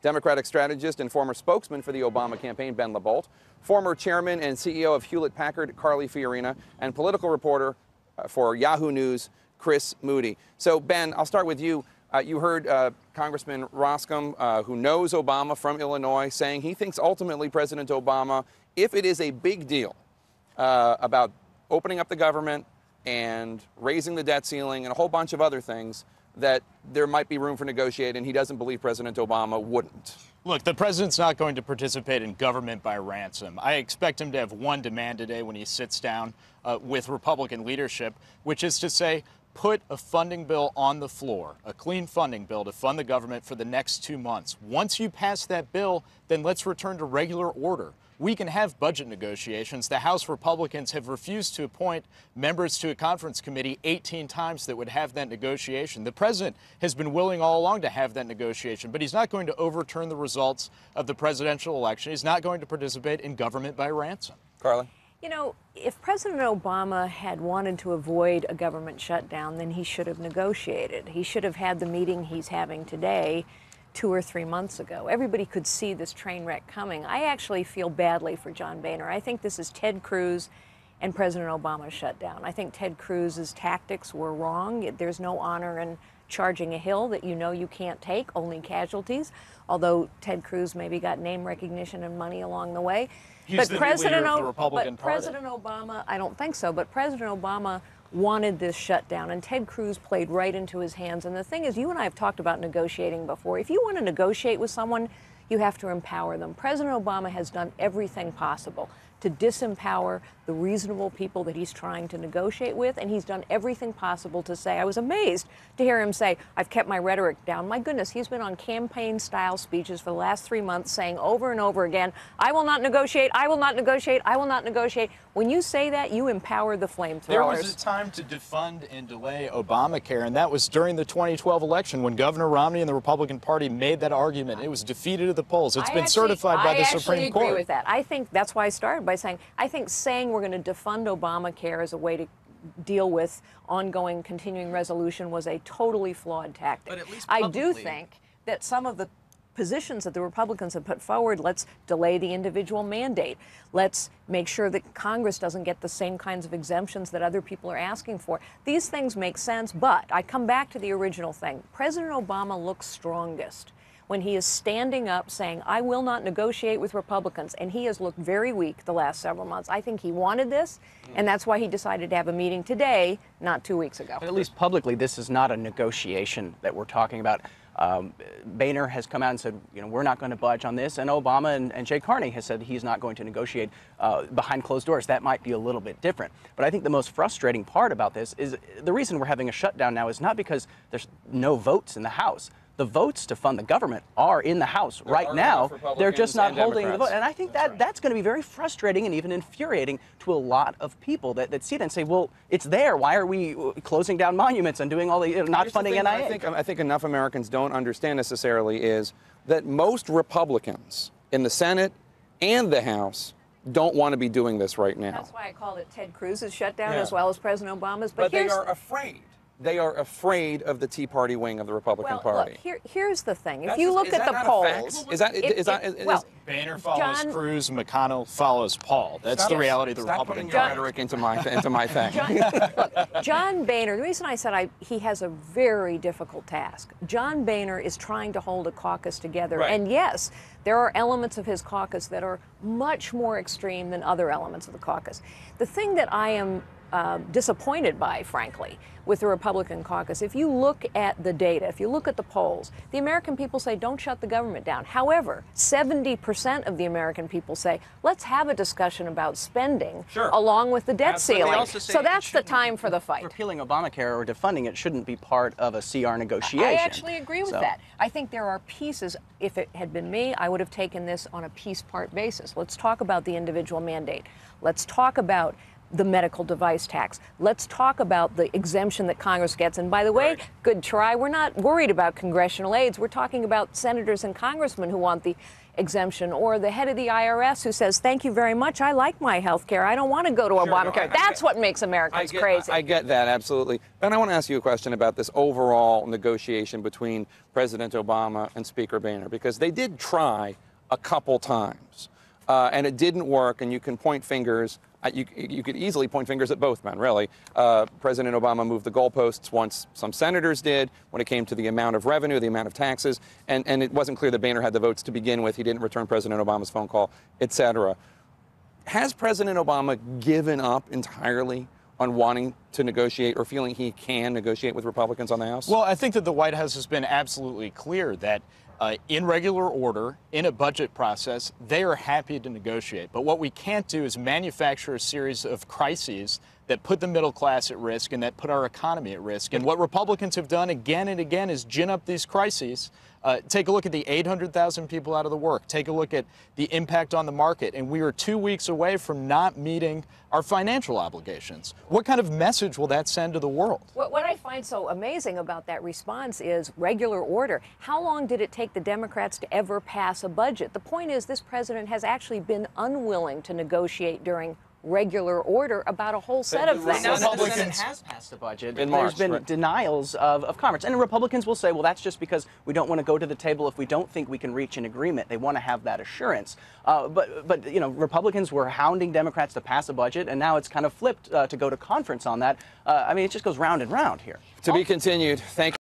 Democratic strategist and former spokesman for the Obama campaign, Ben LaBolt, former chairman and CEO of Hewlett-Packard, Carly Fiorina, and political reporter for Yahoo News, Chris Moody. So, Ben, I'll start with you. You heard Congressman Roskam, who knows Obama from Illinois, saying he thinks ultimately President Obama, if it is a big deal about opening up the government and raising the debt ceiling and a whole bunch of other things, that there might be room for negotiating. He doesn't believe President Obama wouldn't. Look, the president's not going to participate in government by ransom. I expect him to have one demand today when he sits down with Republican leadership, which is to say, put a funding bill on the floor, a clean funding bill to fund the government for the next 2 months. Once you pass that bill, then let's return to regular order. We can have budget negotiations. The House Republicans have refused to appoint members to a conference committee 18 times that would have that negotiation. The president has been willing all along to have that negotiation, but he's not going to overturn the results of the presidential election. He's not going to participate in government by ransom. Carly? You know, if President Obama had wanted to avoid a government shutdown, then he should have negotiated. He should have had the meeting he's having today 2 or 3 months ago. Everybody could see this train wreck coming. I actually feel badly for John Boehner. I think this is Ted Cruz and President Obama's shutdown. I think Ted Cruz's tactics were wrong. There's no honor in charging a hill that you know you can't take, only casualties, although Ted Cruz maybe got name recognition and money along the way. He's the leader of the Republican Party. President Obama, I don't think so, but President Obama wanted this shutdown, and Ted Cruz played right into his hands. And the thing is, you and I have talked about negotiating before. If you want to negotiate with someone, you have to empower them. President Obama has done everything possible to disempower the reasonable people that he's trying to negotiate with, and he's done everything possible to say, I was amazed to hear him say, I've kept my rhetoric down. My goodness, he's been on campaign-style speeches for the last 3 months saying over and over again, I will not negotiate, I will not negotiate, I will not negotiate. When you say that, you empower the flamethrowers. There was a time to defund and delay Obamacare, and that was during the 2012 election when Governor Romney and the Republican Party made that argument. It was defeated at the polls. It's been certified by the Supreme Court. I agree with that. I think that's why I started by saying, I think saying we're going to defund Obamacare as a way to deal with ongoing continuing resolution was a totally flawed tactic. But at least I do think that some of the positions that the Republicans have put forward, let's delay the individual mandate, let's make sure that Congress doesn't get the same kinds of exemptions that other people are asking for. These things make sense, but I come back to the original thing. President Obama looks strongest when he is standing up saying, I will not negotiate with Republicans. And he has looked very weak the last several months. I think he wanted this, and that's why he decided to have a meeting today, not 2 weeks ago. But at least publicly, this is not a negotiation that we're talking about. Boehner has come out and said, you know, we're not going to budge on this, and Obama and Jay Carney has said he's not going to negotiate behind closed doors. That might be a little bit different. But I think the most frustrating part about this is the reason we're having a shutdown now is not because there's no votes in the House. The votes to fund the government are in the House right now. They're just not holding the vote. And I think that's going to be very frustrating and even infuriating to a lot of people that see it and say, well, it's there. Why are we closing down monuments and doing all the, not funding NIH? I think enough Americans don't understand necessarily is that most Republicans in the Senate and the House don't want to be doing this right now. That's why I called it Ted Cruz's shutdown as well as President Obama's. But they are afraid. They are afraid of the Tea Party wing of the Republican Party. Look, here's the thing. If you look at the polls, Boehner follows Cruz, McConnell follows Paul. That's the reality of the Republican Party. Rhetoric into my thing. Look, John Boehner. The reason I said he has a very difficult task. John Boehner is trying to hold a caucus together, and yes, there are elements of his caucus that are much more extreme than other elements of the caucus. The thing that I am disappointed by, frankly, with the Republican caucus. If you look at the data, if you look at the polls, the American people say don't shut the government down. However, 70% of the American people say let's have a discussion about spending along with the debt ceiling. So that's the time for the fight. Repealing Obamacare or defunding it shouldn't be part of a CR negotiation. I actually agree with that. I think there are pieces. If it had been me, I would have taken this on a piece-part basis. Let's talk about the individual mandate. Let's talk about the medical device tax. Let's talk about the exemption that Congress gets. And by the way, good try. We're not worried about congressional aides. We're talking about senators and congressmen who want the exemption, or the head of the IRS who says, thank you very much, I like my health care. I don't want to go to Obamacare. That's what makes Americans crazy. I get that, absolutely. Ben, I want to ask you a question about this overall negotiation between President Obama and Speaker Boehner, because they did try a couple times, and it didn't work, and you can point fingers. You could easily point fingers at both men, really. President Obama moved the goalposts once some senators did when it came to the amount of revenue, the amount of taxes, and it wasn't clear that Boehner had the votes to begin with. He didn't return President Obama's phone call, etc. Has President Obama given up entirely on wanting to negotiate or feeling he can negotiate with Republicans on the House? Well, I think that the White House has been absolutely clear that in regular order, in a budget process, they are happy to negotiate. But what we can't do is manufacture a series of crises that put the middle class at risk and that put our economy at risk. And what Republicans have done again and again is gin up these crises. Take a look at the 800,000 people out of the work. Take a look at the impact on the market. And we are 2 weeks away from not meeting our financial obligations. What kind of message will that send to the world? What I find so amazing about that response is regular order. How long did it take the Democrats to ever pass a budget? The point is, this president has actually been unwilling to negotiate during regular order about a whole set of things. Now the Senate has passed a budget. In March, There's been denials of Congress. And Republicans will say, well, that's just because we don't want to go to the table if we don't think we can reach an agreement. They want to have that assurance. But you know, Republicans were hounding Democrats to pass a budget, and now it's kind of flipped to go to conference on that. I mean, it just goes round and round here. To be continued. Thank you.